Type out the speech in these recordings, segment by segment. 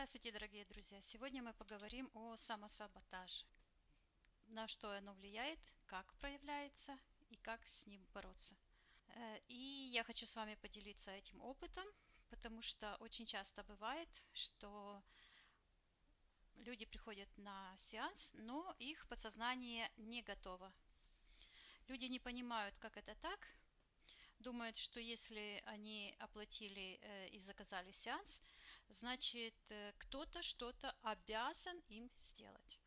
Здравствуйте, дорогие друзья! Сегодня мы поговорим о самосаботаже. На что оно влияет, как проявляется и как с ним бороться. И я хочу с вами поделиться этим опытом, потому что очень часто бывает, что люди приходят на сеанс, но их подсознание не готово. Люди не понимают, как это так, думают, что если они оплатили и заказали сеанс, значит кто-то что-то обязан им сделать.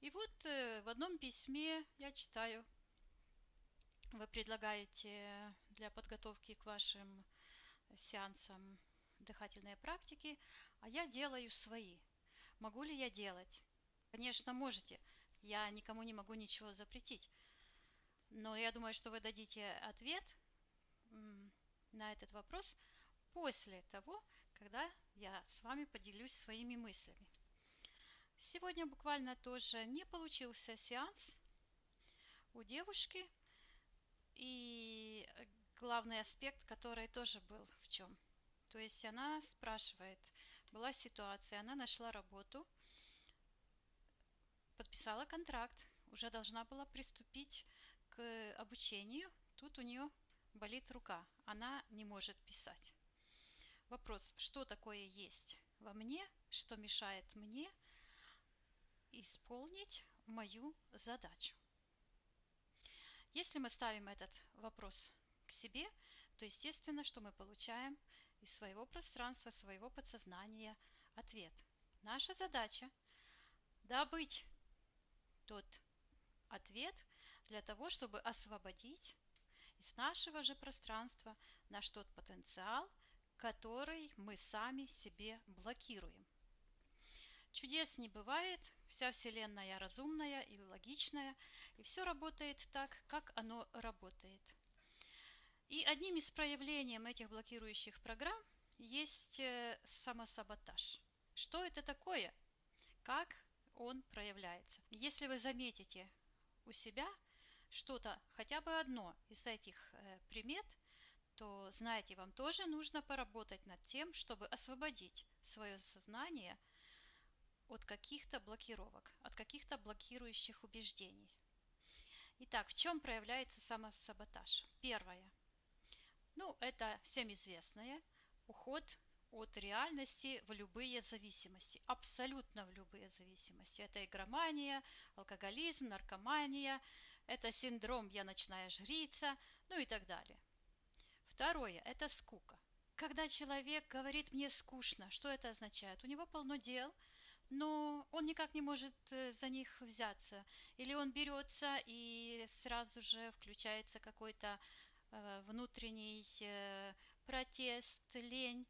И вот в одном письме я читаю, вы предлагаете для подготовки к вашим сеансам дыхательные практики, а я делаю свои. Могу ли я делать? Конечно, можете. Я никому не могу ничего запретить. Но я думаю, что вы дадите ответ на этот вопрос после того, когда я с вами поделюсь своими мыслями. Сегодня буквально тоже не получился сеанс у девушки, и главный аспект, который тоже был в чем. То есть она спрашивает, была ситуация, она нашла работу, подписала контракт, уже должна была приступить к обучению, тут у нее болит рука, она не может писать. Вопрос, что такое есть во мне, что мешает мне исполнить мою задачу? Если мы ставим этот вопрос к себе, то естественно, что мы получаем из своего пространства, своего подсознания ответ. Наша задача добыть тот ответ для того, чтобы освободить из нашего же пространства наш тот потенциал, который мы сами себе блокируем. Чудес не бывает, вся Вселенная разумная и логичная, и все работает так, как оно работает. И одним из проявлений этих блокирующих программ есть самосаботаж. Что это такое? Как он проявляется? Если вы заметите у себя что-то, хотя бы одно из этих примет, то, знаете, вам тоже нужно поработать над тем, чтобы освободить свое сознание от каких-то блокировок, от каких-то блокирующих убеждений. Итак, в чем проявляется самосаботаж? Первое. Это всем известное. Уход от реальности в любые зависимости. Абсолютно в любые зависимости. Это игромания, алкоголизм, наркомания. Это синдром «я ночная жрица», и так далее. Второе – это скука. Когда человек говорит «мне скучно», что это означает? У него полно дел, но он никак не может за них взяться. Или он берется и сразу же включается какой-то внутренний протест, лень.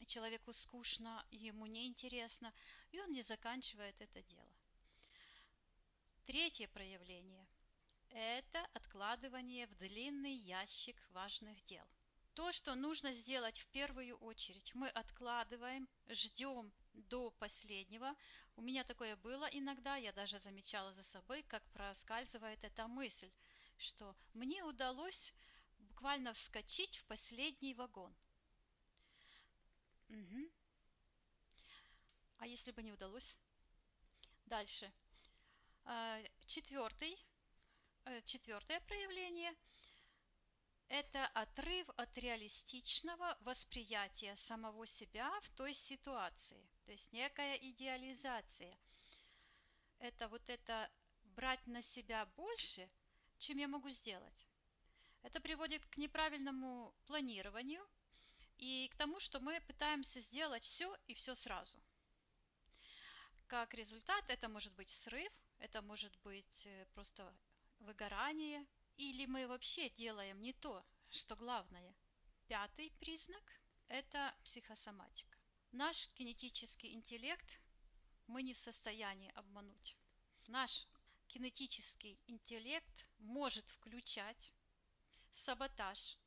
Человеку скучно, ему неинтересно, и он не заканчивает это дело. Третье проявление – это откладывание в длинный ящик важных дел. То, что нужно сделать в первую очередь, мы откладываем, ждем до последнего. У меня такое было иногда, я даже замечала за собой, как проскальзывает эта мысль, что мне удалось буквально вскочить в последний вагон. А если бы не удалось? Дальше. Четвертое проявление – это отрыв от реалистичного восприятия самого себя в той ситуации. То есть некая идеализация. Это брать на себя больше, чем я могу сделать. Это приводит к неправильному планированию и к тому, что мы пытаемся сделать все и все сразу. Как результат, это может быть срыв, это может быть просто выгорание, или мы вообще делаем не то, что главное. Пятый признак – это психосоматика. Наш кинетический интеллект мы не в состоянии обмануть. Наш кинетический интеллект может включать саботаж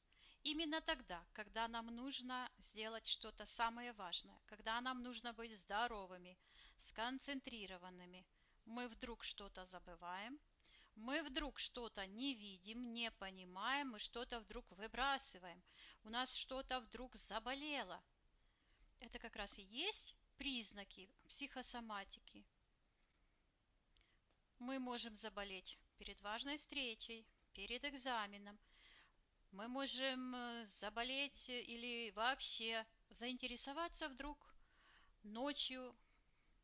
именно тогда, когда нам нужно сделать что-то самое важное, когда нам нужно быть здоровыми, сконцентрированными. Мы вдруг что-то забываем, мы вдруг что-то не видим, не понимаем, мы что-то вдруг выбрасываем, у нас что-то вдруг заболело. Это как раз и есть признаки психосоматики. Мы можем заболеть перед важной встречей, перед экзаменом. Мы можем заболеть или вообще заинтересоваться вдруг ночью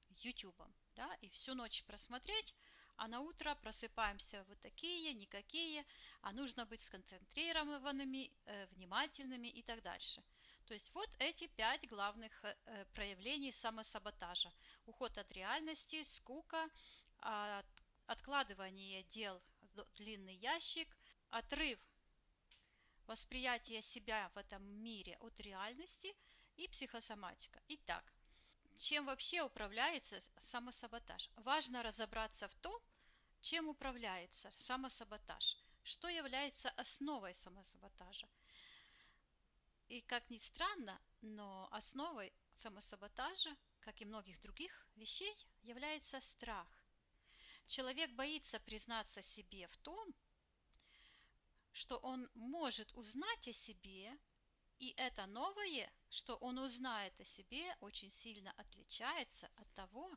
ютубом, да, и всю ночь просмотреть, а на утро просыпаемся вот такие, никакие, а нужно быть сконцентрированными, внимательными и так дальше. То есть вот эти 5 главных проявлений самосаботажа. Уход от реальности, скука, откладывание дел в длинный ящик, отрыв восприятия себя в этом мире от реальности и психосоматика. Итак, чем вообще управляется самосаботаж? Важно разобраться в том, чем управляется самосаботаж, что является основой самосаботажа. И как ни странно, но основой самосаботажа, как и многих других вещей, является страх. Человек боится признаться себе в том, что он может узнать о себе, и это новое, что он узнает о себе, очень сильно отличается от того,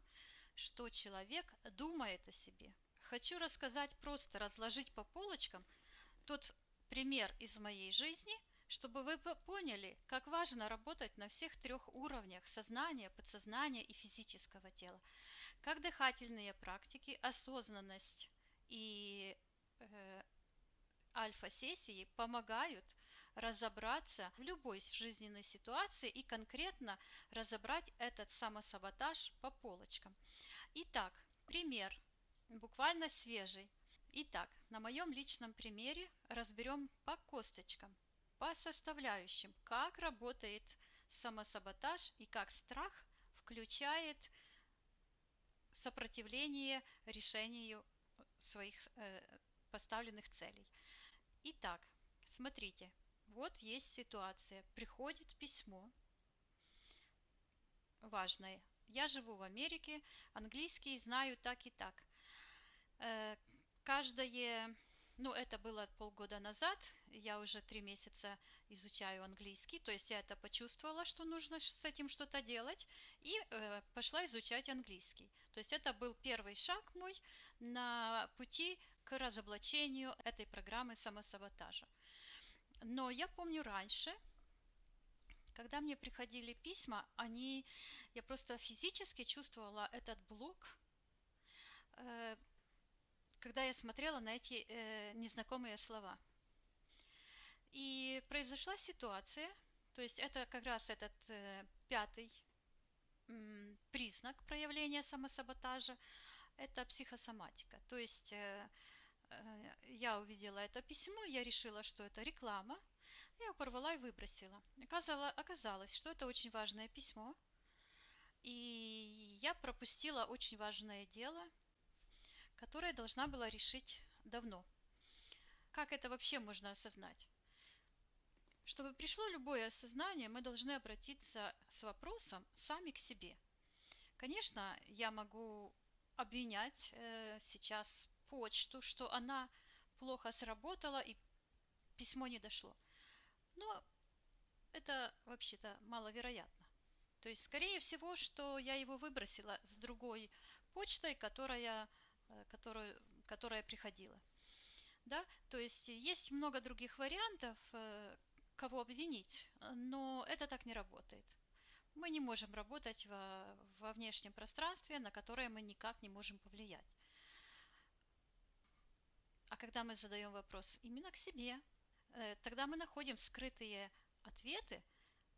что человек думает о себе. Хочу рассказать, просто разложить по полочкам тот пример из моей жизни, чтобы вы поняли, как важно работать на всех 3 уровнях: сознания, подсознания и физического тела. Как дыхательные практики, осознанность и альфа-сессии помогают разобраться в любой жизненной ситуации и конкретно разобрать этот самосаботаж по полочкам. Итак, пример, буквально свежий. Итак, на моем личном примере разберем по косточкам, по составляющим, как работает самосаботаж и как страх включает сопротивление решению своих поставленных целей. Итак, смотрите, вот есть ситуация. Приходит письмо важное. Я живу в Америке, английский знаю так и так. Это было полгода назад, я уже 3 месяца изучаю английский, то есть я это почувствовала, что нужно с этим что-то делать, и пошла изучать английский. То есть это был первый шаг мой на пути к разоблачению этой программы самосаботажа. Но я помню раньше, когда мне приходили письма, я просто физически чувствовала этот блок, когда я смотрела на эти незнакомые слова. И произошла ситуация, то есть это как раз этот 5-й признак проявления самосаботажа, это психосоматика. То есть я увидела это письмо, я решила, что это реклама, я его порвала и выбросила. Оказалось, что это очень важное письмо, и я пропустила очень важное дело, которое должна была решить давно. Как это вообще можно осознать? Чтобы пришло любое осознание, мы должны обратиться с вопросом сами к себе. Конечно, я могу обвинять сейчас почту, что она плохо сработала и письмо не дошло. Но это вообще-то маловероятно. То есть, скорее всего, что я его выбросила с другой почтой, которая приходила. Да? То есть есть много других вариантов, кого обвинить, но это так не работает. Мы не можем работать во внешнем пространстве, на которое мы никак не можем повлиять. А когда мы задаем вопрос именно к себе, тогда мы находим скрытые ответы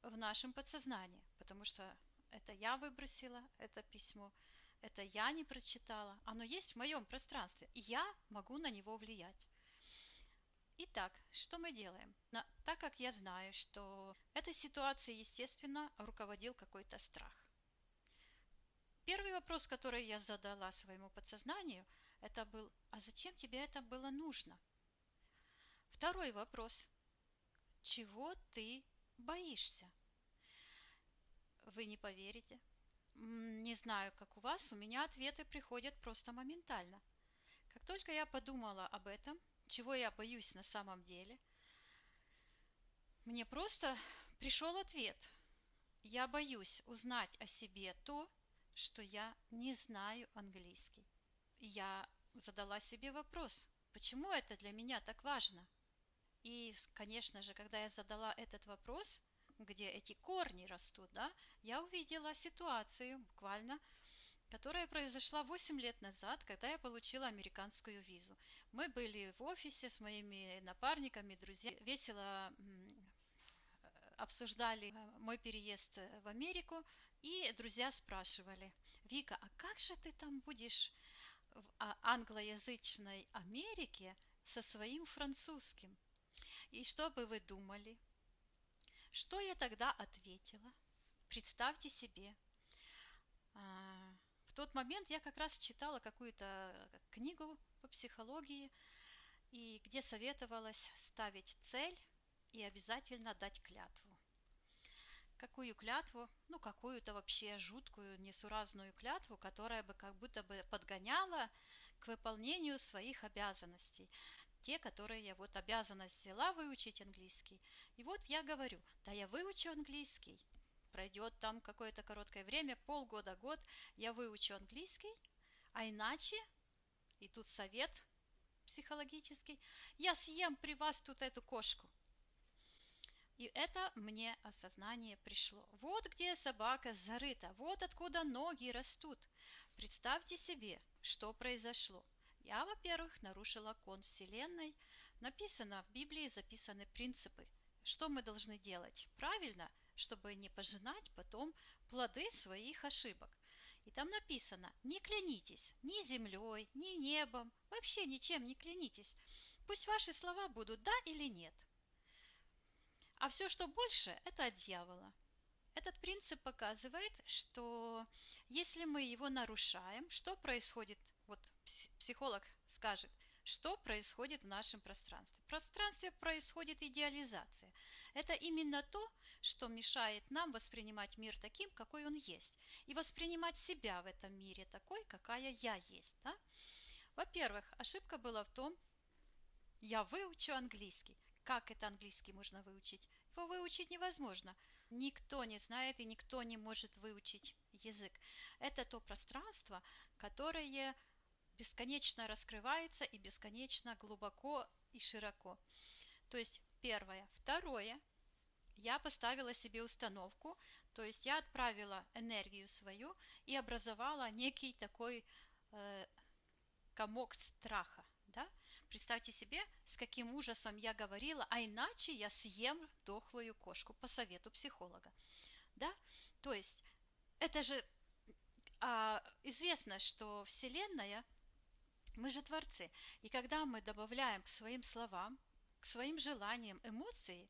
в нашем подсознании, потому что это я выбросила это письмо, это я не прочитала, оно есть в моем пространстве, и я могу на него влиять. Итак, что мы делаем? Так как я знаю, что этой ситуацией, естественно, руководил какой-то страх. Первый вопрос, который я задала своему подсознанию, это был: а зачем тебе это было нужно? Второй вопрос: чего ты боишься? Вы не поверите. Не знаю, как у вас, у меня ответы приходят просто моментально. Как только я подумала об этом, чего я боюсь на самом деле, мне просто пришел ответ. я боюсь узнать о себе то, что я не знаю английский. Я задала себе вопрос, почему это для меня так важно? И, конечно же, когда я задала этот вопрос, где эти корни растут, да, я увидела ситуацию буквально, которая произошла 8 лет назад, когда я получила американскую визу. Мы были в офисе с моими напарниками, друзьями, весело обсуждали мой переезд в Америку, и друзья спрашивали: Вика, а как же ты там будешь в англоязычной Америке со своим французским? И что бы вы думали? Что я тогда ответила? Представьте себе, в тот момент я как раз читала какую-то книгу по психологии, и где советовалось ставить цель и обязательно дать клятву. Какую клятву? Ну, какую-то вообще жуткую, несуразную клятву, которая бы как будто бы подгоняла к выполнению своих обязанностей. Те, которые я вот обязанность взяла выучить английский. И вот я говорю, да я выучу английский. Пройдет там какое-то короткое время, полгода, год, я выучу английский, а иначе, и тут совет психологический, я съем при вас тут эту кошку. И это мне осознание пришло. Вот где собака зарыта, вот откуда ноги растут. Представьте себе, что произошло. Я, во-первых, нарушила закон Вселенной. Написано в Библии, записаны принципы. Что мы должны делать? Правильно, чтобы не пожинать потом плоды своих ошибок. И там написано: не клянитесь ни землей, ни небом, вообще ничем не клянитесь. Пусть ваши слова будут да или нет. А все, что больше, это от дьявола. Этот принцип показывает, что если мы его нарушаем, что происходит? Вот психолог скажет, что происходит в нашем пространстве. В пространстве происходит идеализация. Это именно то, что мешает нам воспринимать мир таким, какой он есть, и воспринимать себя в этом мире такой, какая я есть. Да? Во-первых, ошибка была в том, я выучу английский. Как это английский можно выучить? Его выучить невозможно. Никто не знает и никто не может выучить язык. Это то пространство, которое бесконечно раскрывается и бесконечно глубоко и широко. То есть первое. Второе. Я поставила себе установку, то есть я отправила энергию свою и образовала некий такой комок страха. Да? Представьте себе, с каким ужасом я говорила, а иначе я съем дохлую кошку по совету психолога. Да? То есть это же известно, что Вселенная, мы же творцы, и когда мы добавляем к своим словам, к своим желаниям эмоции,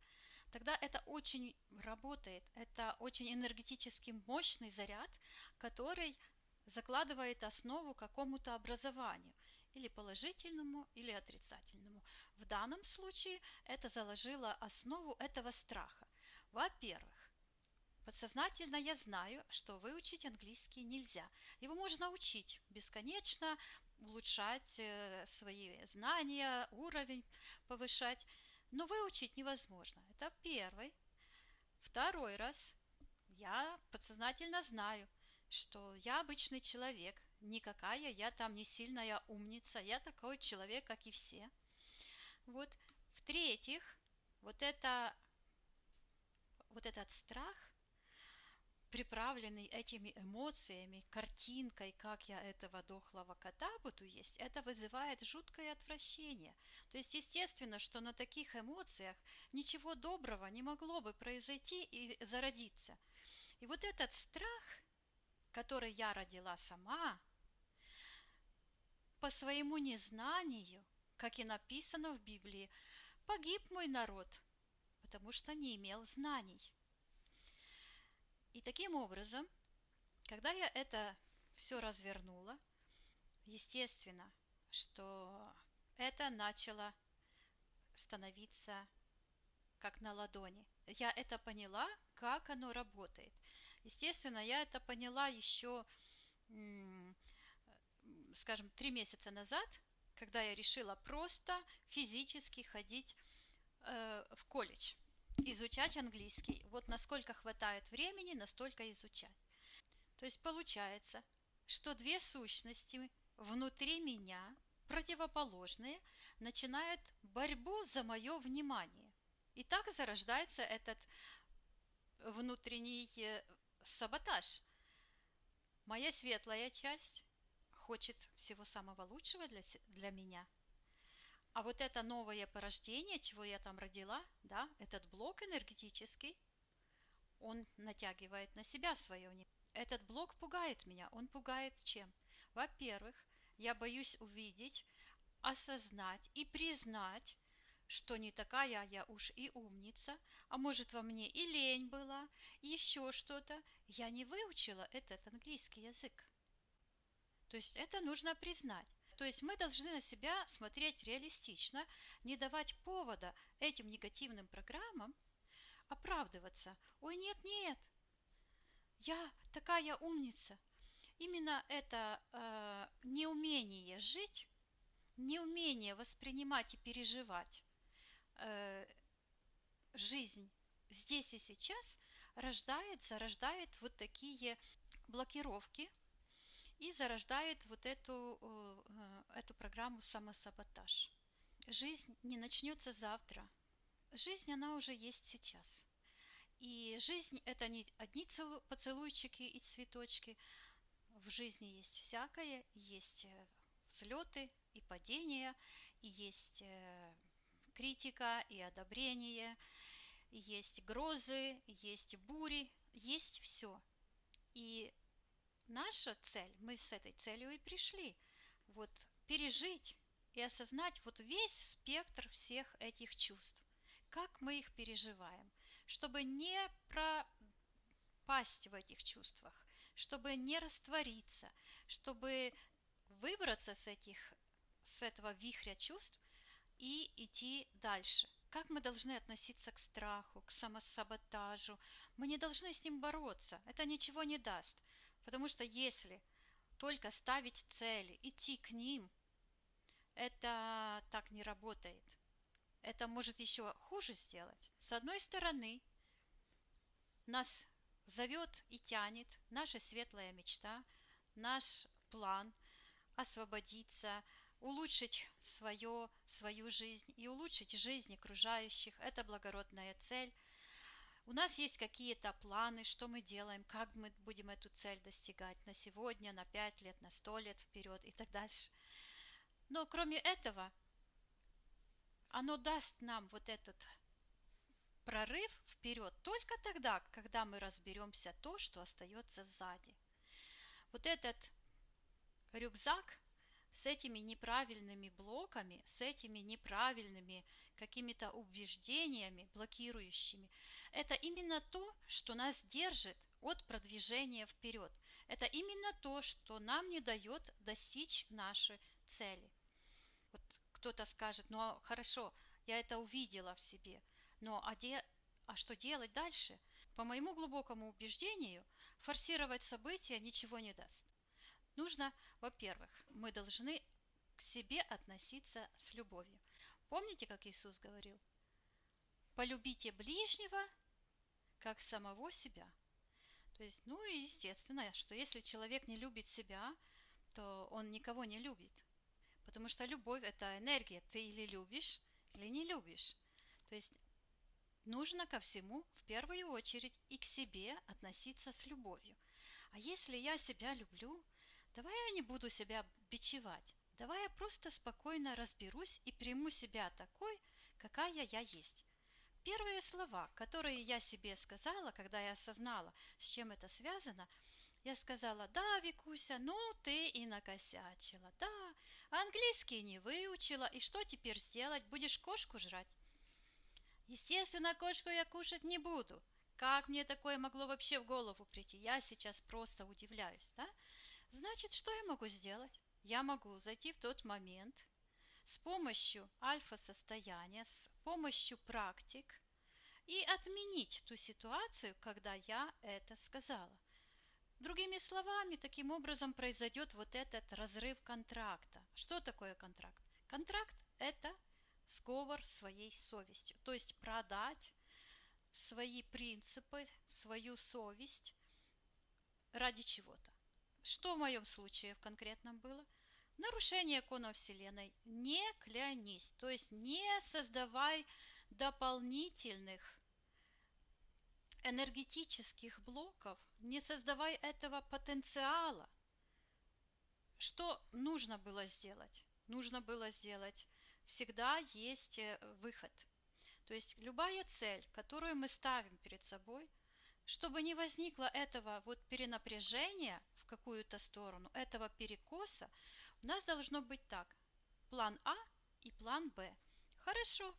тогда это очень работает, это очень энергетически мощный заряд, который закладывает основу какому-то образованию, или положительному, или отрицательному. В данном случае это заложило основу этого страха. Во-первых, подсознательно я знаю, что выучить английский нельзя. Его можно учить бесконечно, улучшать свои знания, уровень повышать, но выучить невозможно. Это первый. Второй раз, я подсознательно знаю, что я обычный человек, никакая я там не сильная умница, я такой человек, как и все. Вот. В-третьих, вот этот страх, приправленный этими эмоциями, картинкой, как я этого дохлого кота буду есть, это вызывает жуткое отвращение. То есть, естественно, что на таких эмоциях ничего доброго не могло бы произойти и зародиться. И вот этот страх, который я родила сама, по своему незнанию, как и написано в Библии, погиб мой народ, потому что не имел знаний. И таким образом, когда я это все развернула, естественно, что это начало становиться как на ладони. Я это поняла, как оно работает. Естественно, я это поняла еще, скажем, 3 месяца назад, когда я решила просто физически ходить в колледж. изучать английский. Вот насколько хватает времени, настолько изучать. То есть получается, что две сущности внутри меня, противоположные, начинают борьбу за мое внимание. И так зарождается этот внутренний саботаж. Моя светлая часть хочет всего самого лучшего для меня. А вот это новое порождение, чего я там родила, да, этот блок энергетический, он натягивает на себя свое внимание. Этот блок пугает меня. Он пугает чем? Во-первых, я боюсь увидеть, осознать и признать, что не такая я уж и умница, а может во мне и лень была, и еще что-то. Я не выучила этот английский язык. То есть это нужно признать. То есть мы должны на себя смотреть реалистично, не давать повода этим негативным программам оправдываться. Ой, нет, нет, я такая умница. Именно это неумение жить, неумение воспринимать и переживать жизнь здесь и сейчас рождает вот такие блокировки и зарождает вот эту программу самосаботаж. Жизнь не начнется завтра. Жизнь, она уже есть сейчас. И жизнь – это не одни поцелуйчики и цветочки. В жизни есть всякое, есть взлеты и падения, и есть критика и одобрение, и есть грозы, и есть бури, есть все. И наша цель, мы с этой целью и пришли, вот пережить и осознать вот весь спектр всех этих чувств, как мы их переживаем, чтобы не пропасть в этих чувствах, чтобы не раствориться, чтобы выбраться с этого вихря чувств и идти дальше. Как мы должны относиться к страху, к самосаботажу? Мы не должны с ним бороться, это ничего не даст. Потому что если только ставить цели, идти к ним, это так не работает. Это может еще хуже сделать. С одной стороны, нас зовет и тянет наша светлая мечта, наш план освободиться, улучшить свою жизнь и улучшить жизнь окружающих. Это благородная цель. У нас есть какие-то планы, что мы делаем, как мы будем эту цель достигать на сегодня, на 5 лет, на 100 лет вперед и так дальше. Но кроме этого, оно даст нам вот этот прорыв вперед только тогда, когда мы разберемся то, что остается сзади. Вот этот рюкзак с этими неправильными блоками, с этими неправильными какими-то убеждениями, блокирующими, это именно то, что нас держит от продвижения вперед. Это именно то, что нам не дает достичь нашей цели. Вот кто-то скажет, ну хорошо, я это увидела в себе, но что делать дальше? По моему глубокому убеждению, форсировать события ничего не даст. Нужно, во-первых, мы должны к себе относиться с любовью. Помните, как Иисус говорил? Полюбите ближнего, как самого себя. То есть, и естественно, что если человек не любит себя, то он никого не любит. Потому что любовь – это энергия. Ты или любишь, или не любишь. То есть нужно ко всему в первую очередь и к себе относиться с любовью. А если я себя люблю, давай я не буду себя бичевать. Давай я просто спокойно разберусь и приму себя такой, какая я есть. Первые слова, которые я себе сказала, когда я осознала, с чем это связано, я сказала: да, Викуся, ну ты и накосячила, да, английский не выучила, и что теперь сделать, будешь кошку жрать? Естественно, кошку я кушать не буду. Как мне такое могло вообще в голову прийти? Я сейчас просто удивляюсь, да? Значит, что я могу сделать? Я могу зайти в тот момент с помощью альфа-состояния, с помощью практик и отменить ту ситуацию, когда я это сказала. Другими словами, таким образом произойдет вот этот разрыв контракта. Что такое контракт? Контракт – это сговор своей совестью, то есть продать свои принципы, свою совесть ради чего-то. Что в моем случае в конкретном было? Нарушение законов Вселенной. Не клянись, то есть не создавай дополнительных энергетических блоков, не создавай этого потенциала. Что нужно было сделать? Нужно было сделать, всегда есть выход. То есть любая цель, которую мы ставим перед собой, чтобы не возникло этого вот перенапряжения в какую-то сторону, этого перекоса, у нас должно быть так. План А и план Б. Хорошо.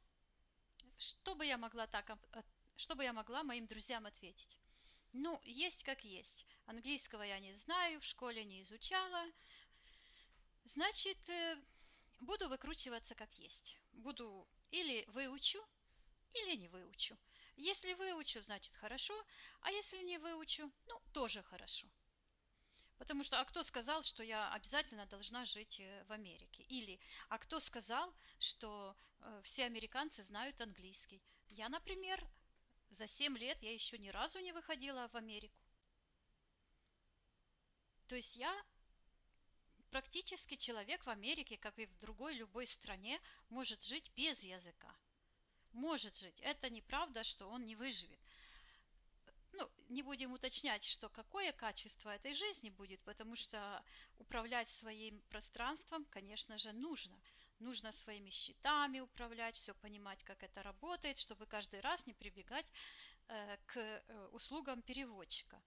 Что бы я могла моим друзьям ответить? Ну, есть как есть. Английского я не знаю, в школе не изучала. Значит, буду выкручиваться как есть. Буду или выучу, или не выучу. Если выучу, значит хорошо, а если не выучу, ну, тоже хорошо. Потому что, а кто сказал, что я обязательно должна жить в Америке? Или, а кто сказал, что все американцы знают английский? Я, например, за 7 лет я еще ни разу не выходила в Америку. То есть я практически человек в Америке, как и в другой любой стране, может жить без языка. Может жить. Это неправда, что он не выживет. Ну, не будем уточнять, что какое качество этой жизни будет, потому что управлять своим пространством, конечно же, нужно. Нужно своими счетами управлять, все понимать, как это работает, чтобы каждый раз не прибегать к услугам переводчика.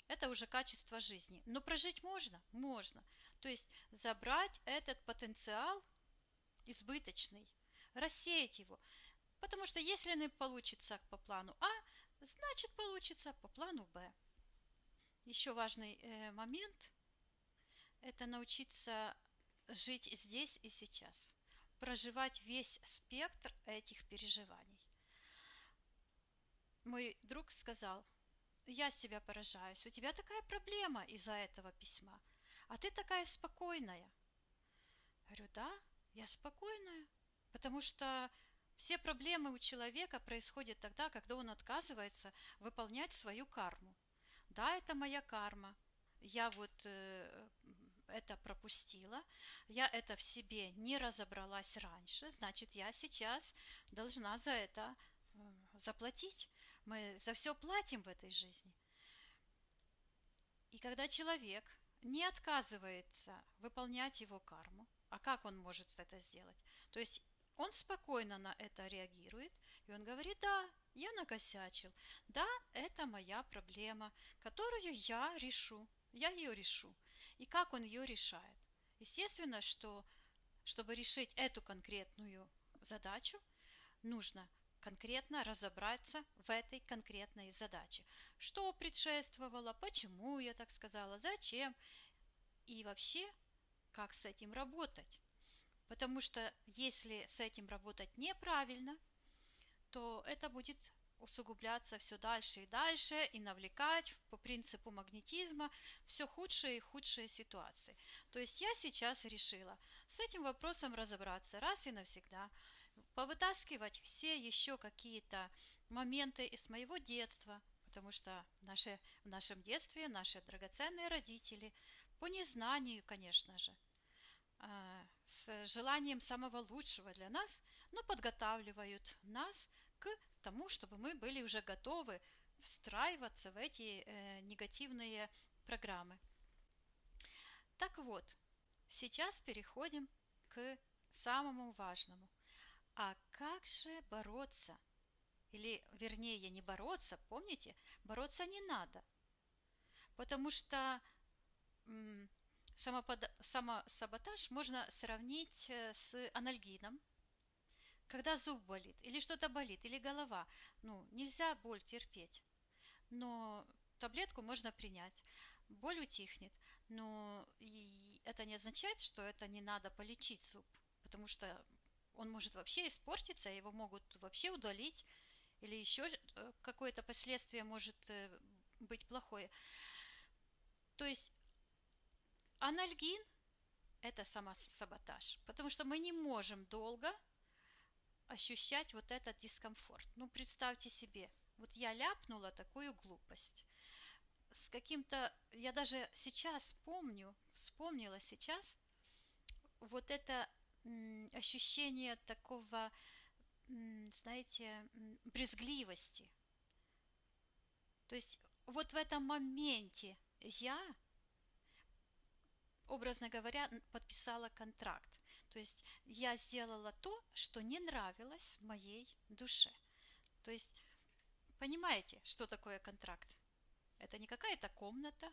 Это уже качество жизни. Но прожить можно? Можно. То есть забрать этот потенциал избыточный, рассеять его. Потому что если не получится по плану А, значит получится по плану Б. Еще важный момент – это научиться жить здесь и сейчас, проживать весь спектр этих переживаний. Мой друг сказал: я с тебя поражаюсь, у тебя такая проблема из-за этого письма, а ты такая спокойная. Я говорю: да, я спокойная, потому что все проблемы у человека происходят тогда, когда он отказывается выполнять свою карму. Да, это моя карма. Я вот это пропустила, я это в себе не разобралась раньше, значит, я сейчас должна за это заплатить. Мы за все платим в этой жизни. И когда человек не отказывается выполнять его карму, а как он может это сделать? То есть он спокойно на это реагирует, и он говорит: да, я накосячил, да, это моя проблема, которую я решу, я ее решу. И как он ее решает? Естественно, что чтобы решить эту конкретную задачу, нужно конкретно разобраться в этой конкретной задаче. Что предшествовало, почему я так сказала, зачем и вообще, как с этим работать. Потому что если с этим работать неправильно, то это будет усугубляться все дальше и дальше и навлекать по принципу магнетизма все худшие и худшие ситуации. То есть я сейчас решила с этим вопросом разобраться раз и навсегда, повытаскивать все еще какие-то моменты из моего детства, потому что в нашем детстве наши драгоценные родители, по незнанию, конечно же, с желанием самого лучшего для нас, но подготавливают нас к тому, чтобы мы были уже готовы встраиваться в эти негативные программы. Так вот, сейчас переходим к самому важному. А как же бороться? Или, вернее, не бороться, помните, бороться не надо. Потому что самосаботаж можно сравнить с анальгином. Когда зуб болит, или что-то болит, или голова, нельзя боль терпеть. Но таблетку можно принять, боль утихнет. Но и это не означает, что это не надо полечить зуб, потому что он может вообще испортиться, его могут вообще удалить, или еще какое-то последствие может быть плохое. То есть анальгин – это самосаботаж, потому что мы не можем долго ощущать вот этот дискомфорт. Представьте себе, Вот я ляпнула такую глупость. С каким-то, я даже сейчас помню, вспомнила сейчас, вот это ощущение такого, знаете, брезгливости. То есть вот в этом моменте я, образно говоря, подписала контракт. То есть я сделала то, что не нравилось моей душе. То есть понимаете, что такое контракт? Это не какая-то комната,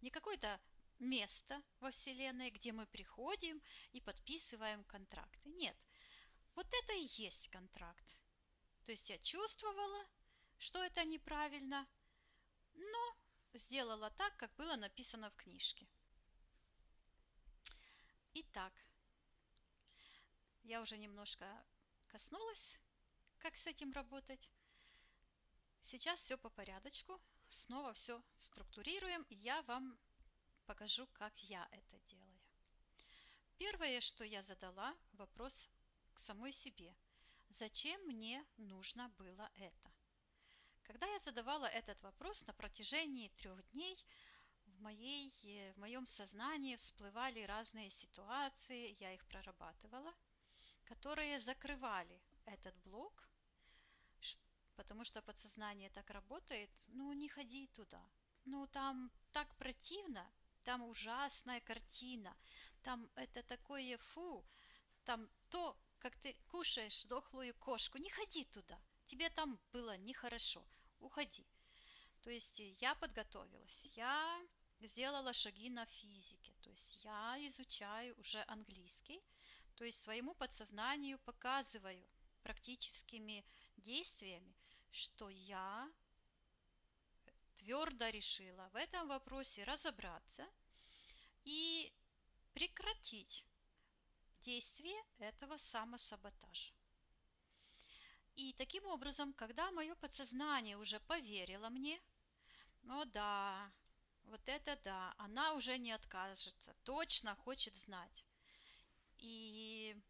не какое-то место во Вселенной, где мы приходим и подписываем контракты. Нет, вот это и есть контракт. То есть я чувствовала, что это неправильно, но сделала так, как было написано в книжке. Итак, я уже немножко коснулась, как с этим работать. Сейчас все по порядочку, снова все структурируем, и я вам покажу, как я это делаю. Первое, что я задала, вопрос к самой себе. Зачем мне нужно было это? Когда я задавала этот вопрос на протяжении 3 дней, в моем сознании всплывали разные ситуации, я их прорабатывала, которые закрывали этот блок, потому что подсознание так работает, ну не ходи туда, ну там так противно, там ужасная картина, там это такое фу, там то, как ты кушаешь дохлую кошку, не ходи туда, тебе там было нехорошо, уходи. То есть я подготовилась, я сделала шаги на физике, то есть я изучаю уже английский, то есть своему подсознанию показываю практическими действиями, что я твердо решила в этом вопросе разобраться и прекратить действие этого самосаботажа. И таким образом, когда мое подсознание уже поверило мне, о да, вот это да, она уже не откажется, точно хочет знать. И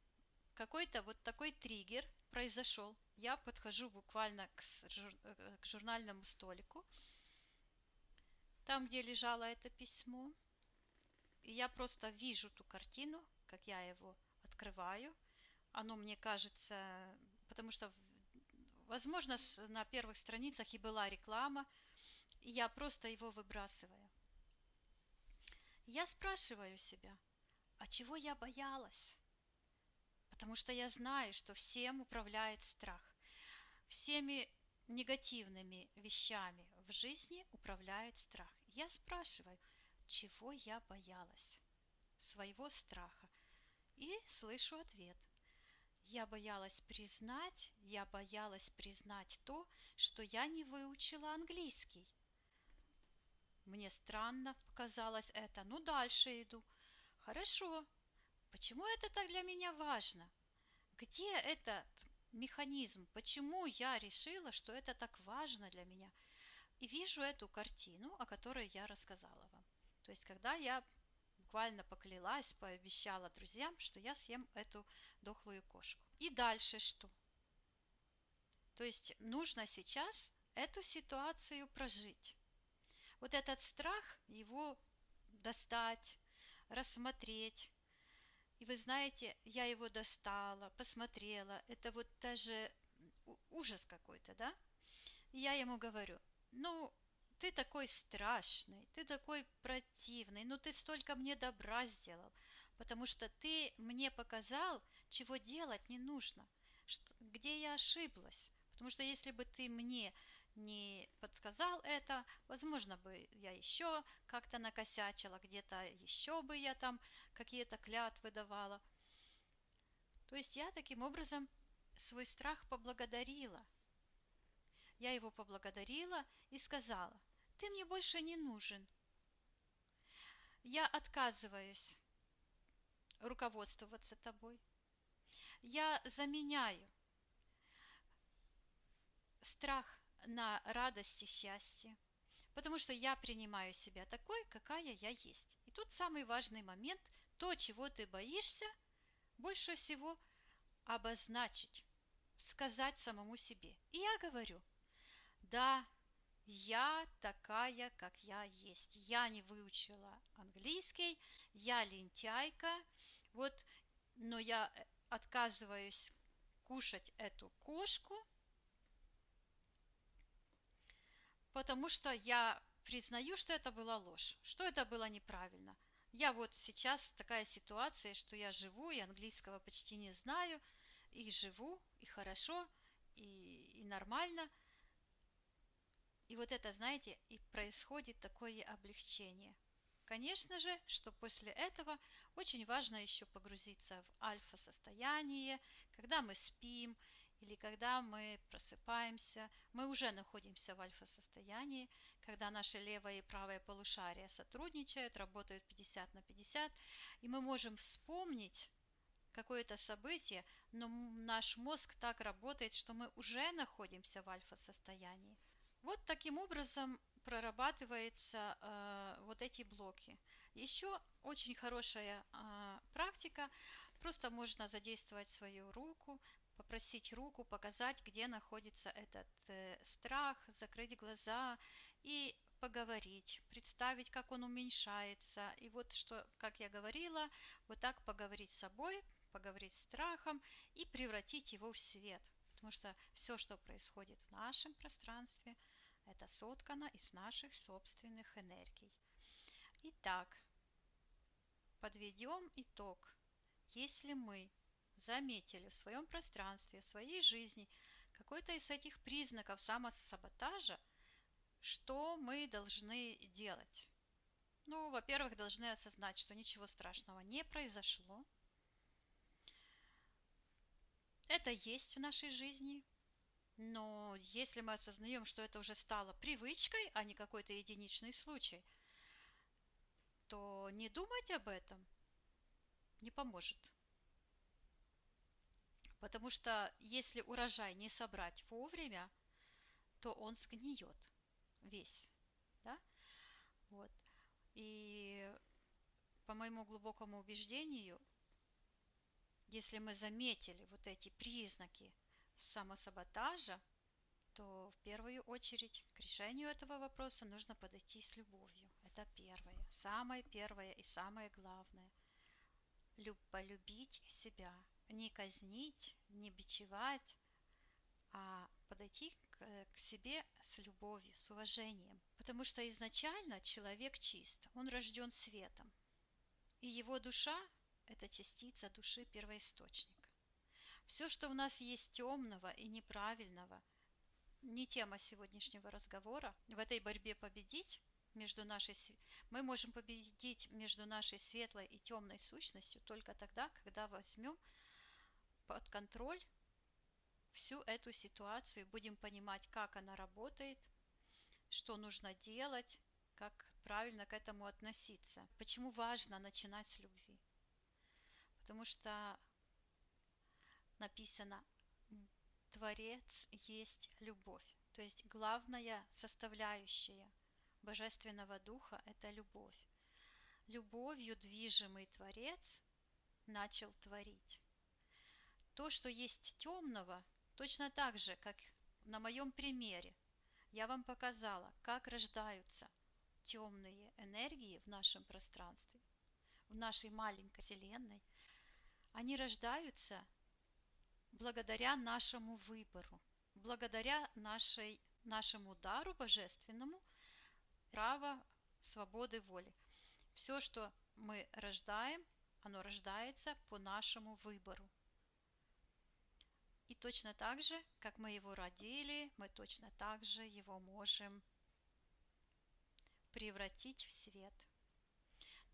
какой-то вот такой триггер произошел. Я подхожу буквально к журнальному столику, там, где лежало это письмо, и я просто вижу ту картину, как я его открываю. Оно мне кажется, потому что, возможно, на первых страницах и была реклама, и я просто его выбрасываю. Я спрашиваю себя, а чего я боялась? Потому что я знаю, что всем управляет страх. Всеми негативными вещами в жизни управляет страх. Я спрашиваю, чего я боялась? Своего страха. И слышу ответ. Я боялась признать то, что я не выучила английский. Мне странно показалось это. Ну, дальше иду. Хорошо. Почему это так для меня важно? Где этот механизм? Почему я решила, что это так важно для меня? И вижу эту картину, о которой я рассказала вам. То есть, когда я буквально поклялась, пообещала друзьям, что я съем эту дохлую кошку. И дальше что? То есть, нужно сейчас эту ситуацию прожить. Вот этот страх, его достать, рассмотреть. И вы знаете, я его достала, посмотрела. Это вот даже ужас какой-то, да? И я ему говорю, ну, ты такой страшный, ты такой противный, ну ты столько мне добра сделал, потому что ты мне показал, чего делать не нужно, где я ошиблась. Потому что если бы ты мне не подсказал это, возможно бы я еще как-то накосячила, где-то еще бы я там какие-то клятвы давала. То есть я таким образом свой страх поблагодарила. Я его поблагодарила и сказала, ты мне больше не нужен. Я отказываюсь руководствоваться тобой. Я заменяю страх на радость и счастье, потому что я принимаю себя такой, какая я есть. И тут самый важный момент, то, чего ты боишься, больше всего обозначить, сказать самому себе. И я говорю, Да, я такая, как я есть. Я не выучила английский, я лентяйка, вот, но я отказываюсь кушать эту кошку, потому что я признаю, что это была ложь, что это было неправильно. Я вот сейчас такая ситуация, что я живу и английского почти не знаю, и живу, и хорошо, и нормально. И вот это, знаете, и происходит такое облегчение. Конечно же, что после этого очень важно еще погрузиться в альфа-состояние, когда мы спим или когда мы просыпаемся. Мы уже находимся в альфа-состоянии, когда наши левое и правое полушария сотрудничают, работают 50/50, и мы можем вспомнить какое-то событие, но наш мозг так работает, что мы уже находимся в альфа-состоянии. Вот таким образом прорабатываются вот эти блоки. Еще очень хорошая практика. Просто можно задействовать свою руку, попросить руку показать, где находится этот страх, закрыть глаза и поговорить, представить, как он уменьшается. И вот что, как я говорила, вот так поговорить с собой, поговорить с страхом и превратить его в свет. Потому что все, что происходит в нашем пространстве, это соткано из наших собственных энергий. Итак, подведем итог. Если мы заметили в своем пространстве, в своей жизни какой-то из этих признаков самосаботажа, что мы должны делать? Ну, во-первых, должны осознать, что ничего страшного не произошло. Это есть в нашей жизни, но если мы осознаем, что это уже стало привычкой, а не какой-то единичный случай, то не думать об этом не поможет. Потому что если урожай не собрать вовремя, то он сгниет весь. Да? Вот. И по моему глубокому убеждению, если мы заметили вот эти признаки самосаботажа, то в первую очередь к решению этого вопроса нужно подойти с любовью. Это первое, самое первое и самое главное. Полюбить себя, не казнить, не бичевать, а подойти к себе с любовью, с уважением. Потому что изначально человек чист, он рожден светом. И его душа– это частица души первоисточника. Все, что у нас есть темного и неправильного, не тема сегодняшнего разговора. В этой борьбе победить мы можем победить между нашей светлой и темной сущностью только тогда, когда возьмем под контроль всю эту ситуацию, будем понимать, как она работает, что нужно делать, как правильно к этому относиться. Почему важно начинать с любви? Потому что написано: Творец есть любовь. То есть главная составляющая Божественного Духа– это любовь. Любовью движимый Творец начал творить. То, что есть темного, точно так же, как на моем примере, я вам показала, как рождаются темные энергии в нашем пространстве, в нашей маленькой Вселенной. Они рождаются благодаря нашему выбору, благодаря нашему дару божественному, право свободы воли. Все, что мы рождаем, оно рождается по нашему выбору. И точно так же, как мы его родили, мы точно так же его можем превратить в свет.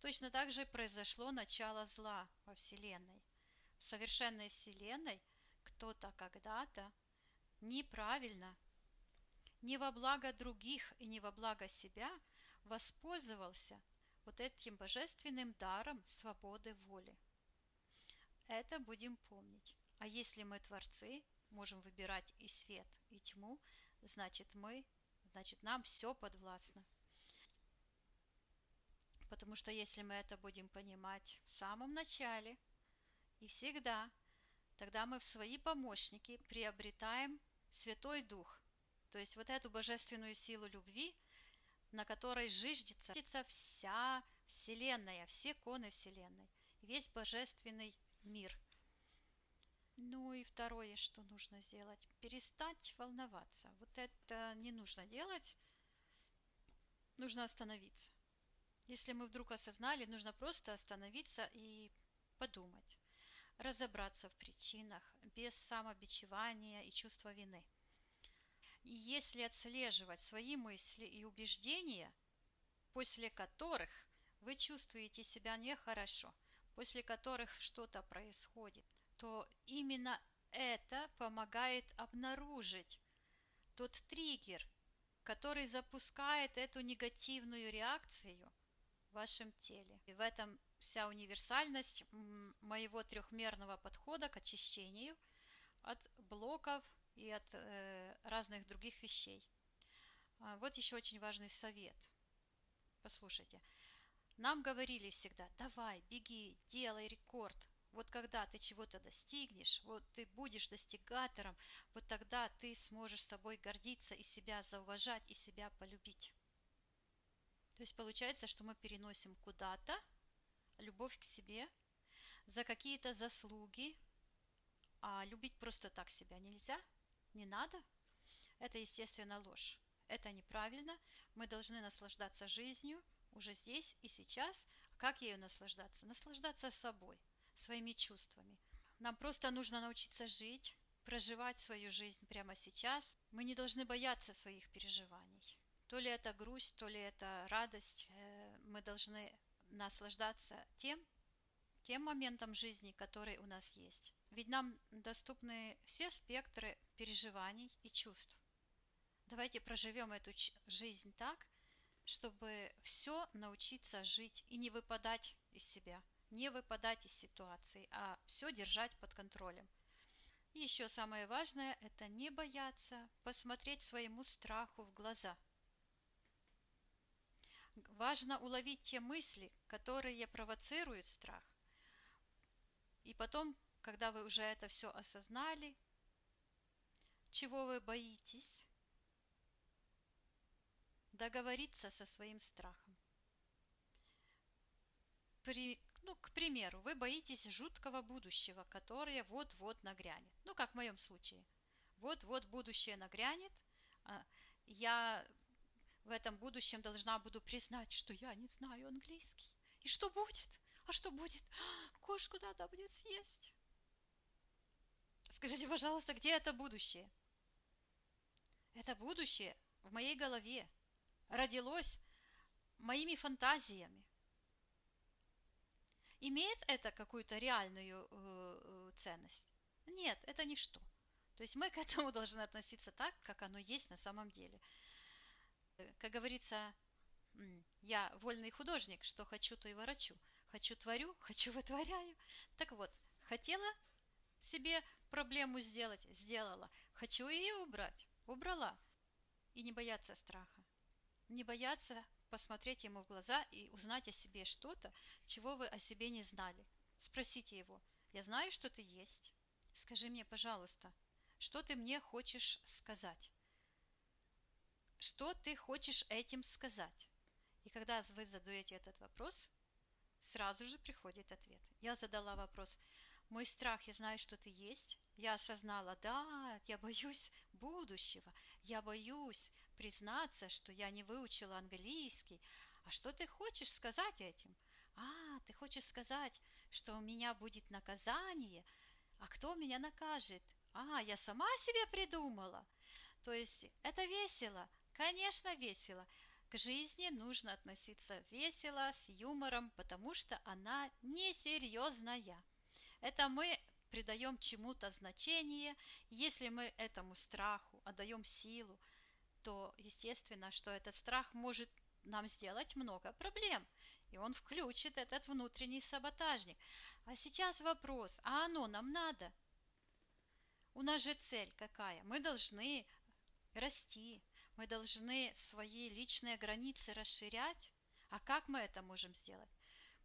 Точно так же произошло начало зла во Вселенной. В совершенной Вселенной кто-то когда-то неправильно, не во благо других и не во благо себя воспользовался вот этим божественным даром свободы воли. Это будем помнить. А если мы творцы, можем выбирать и свет, и тьму, значит нам все подвластно. Потому что если мы это будем понимать в самом начале и всегда, тогда мы в свои помощники приобретаем Святой Дух, то есть вот эту божественную силу любви, на которой зиждется вся Вселенная, все коны Вселенной, весь божественный мир. Ну и второе, что нужно сделать, перестать волноваться. Вот это не нужно делать, нужно остановиться. Если мы вдруг осознали, нужно просто остановиться и подумать, разобраться в причинах без самобичевания и чувства вины. И если отслеживать свои мысли и убеждения, после которых вы чувствуете себя нехорошо, после которых что-то происходит, то именно это помогает обнаружить тот триггер, который запускает эту негативную реакцию в вашем теле. И в этом вся универсальность моего трехмерного подхода к очищению от блоков и от разных других вещей. Вот еще очень важный совет. Послушайте, нам говорили всегда: давай, беги, делай рекорд. Вот когда ты чего-то достигнешь, вот ты будешь достигатором, вот тогда ты сможешь собой гордиться и себя зауважать, и себя полюбить. То есть получается, что мы переносим куда-то любовь к себе за какие-то заслуги, а любить просто так себя нельзя, не надо. Это, естественно, ложь. Это неправильно. Мы должны наслаждаться жизнью уже здесь и сейчас. Как ею наслаждаться? Наслаждаться собой, своими чувствами. Нам просто нужно научиться жить, проживать свою жизнь прямо сейчас. Мы не должны бояться своих переживаний. То ли это грусть, то ли это радость. Мы должны наслаждаться тем моментом жизни, который у нас есть. Ведь нам доступны все спектры переживаний и чувств. Давайте проживем эту жизнь так, чтобы все научиться жить и не выпадать из себя, не выпадать из ситуации, а все держать под контролем. И еще самое важное – это не бояться посмотреть своему страху в глаза. Важно уловить те мысли, которые провоцируют страх. И потом, когда вы уже это все осознали, чего вы боитесь, договориться со своим страхом. К примеру, вы боитесь жуткого будущего, которое вот-вот нагрянет. Ну, как в моем случае. Вот-вот будущее нагрянет, я в этом будущем должна буду признать, что я не знаю английский. И что будет? А что будет? Кошку надо будет съесть. Скажите, пожалуйста, где это будущее? Это будущее в моей голове. Родилось моими фантазиями. Имеет это какую-то реальную ценность? Нет, это ничто. То есть мы к этому должны относиться так, как оно есть на самом деле. Как говорится, я вольный художник, что хочу, то и ворочу. Хочу творю, хочу вытворяю. Так вот, хотела себе проблему сделать, сделала. Хочу ее убрать, убрала. И не бояться страха. Не бояться посмотреть ему в глаза и узнать о себе что-то, чего вы о себе не знали. Спросите его: я знаю, что ты есть. Скажи мне, пожалуйста, что ты мне хочешь сказать? Что ты хочешь этим сказать? И когда вы задаете этот вопрос, сразу же приходит ответ. Я задала вопрос: мой страх, я знаю, что ты есть. Я осознала: да, я боюсь будущего. Я боюсь признаться, что я не выучила английский. А что ты хочешь сказать этим? Ты хочешь сказать, что у меня будет наказание? А кто меня накажет? Я сама себе придумала. То есть это весело. Конечно, весело. К жизни нужно относиться весело, с юмором, потому что она несерьезная. Это мы придаем чему-то значение. Если мы этому страху отдаем силу, то естественно, что этот страх может нам сделать много проблем. И он включит этот внутренний саботажник. А сейчас вопрос: а оно нам надо? У нас же цель какая? Мы должны расти, мы должны свои личные границы расширять. А как мы это можем сделать?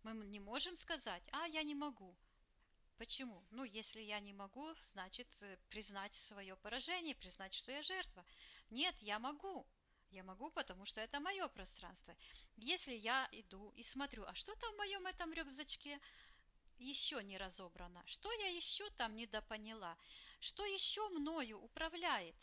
Мы не можем сказать: я не могу. Почему? Ну, если я не могу, значит, признать свое поражение, признать, что я жертва. Нет, я могу. Я могу, потому что это мое пространство. Если я иду и смотрю, а что там в моем этом рюкзачке еще не разобрано? Что я еще там недопоняла? Что еще мною управляет?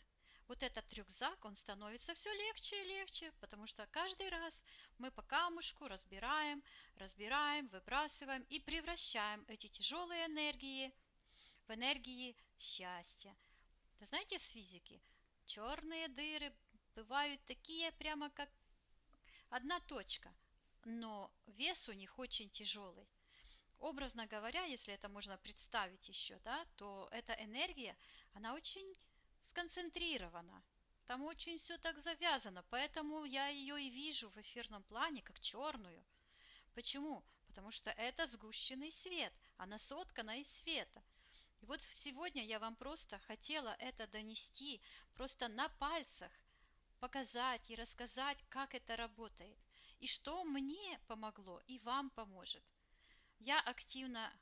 Вот этот рюкзак, он становится все легче и легче, потому что каждый раз мы по камушку разбираем, разбираем, выбрасываем и превращаем эти тяжелые энергии в энергии счастья. Вы знаете, с физики черные дыры бывают такие прямо как одна точка, но вес у них очень тяжелый. Образно говоря, если это можно представить еще, да, то эта энергия, она очень сконцентрирована. Там очень все так завязано, поэтому я ее и вижу в эфирном плане как черную. Почему? Потому что это сгущенный свет, она соткана из света. И вот сегодня я вам просто хотела это донести, просто на пальцах показать и рассказать, как это работает, и что мне помогло и вам поможет. Я активно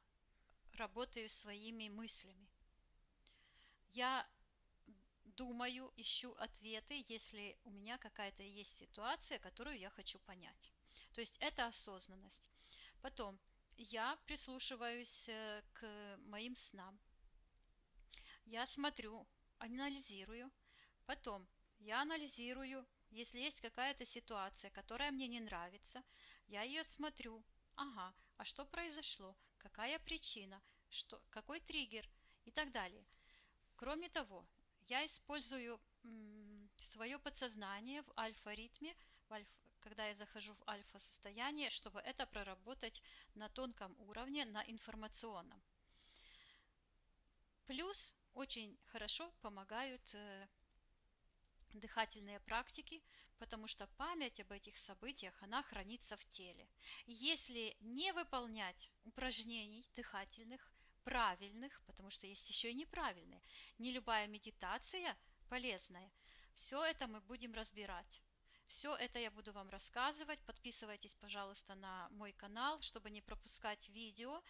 работаю своими мыслями. Я думаю, ищу ответы, если у меня какая-то есть ситуация, которую я хочу понять. То есть это осознанность. Потом я прислушиваюсь к моим снам. Я смотрю, анализирую. Потом я анализирую, если есть какая-то ситуация, которая мне не нравится, я ее смотрю. Ага, а что произошло? Какая причина? Какой триггер? И так далее. Кроме того, я использую свое подсознание в альфа-ритме, когда я захожу в альфа-состояние, чтобы это проработать на тонком уровне, на информационном. Плюс очень хорошо помогают дыхательные практики, потому что память об этих событиях, она хранится в теле. И если не выполнять упражнений дыхательных, правильных, потому что есть еще и неправильные, не любая медитация полезная, все это мы будем разбирать. Все это я буду вам рассказывать. Подписывайтесь, пожалуйста, на мой канал, чтобы не пропускать видео.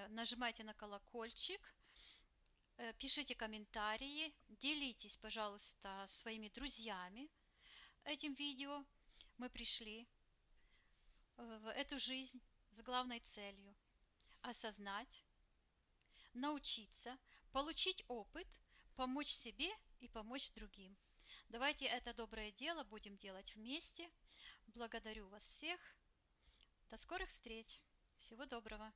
Нажимайте на колокольчик. Пишите комментарии, делитесь, пожалуйста, своими друзьями этим видео. Мы пришли в эту жизнь с главной целью осознать, научиться, получить опыт, помочь себе и помочь другим. Давайте это доброе дело будем делать вместе. Благодарю вас всех. До скорых встреч. Всего доброго.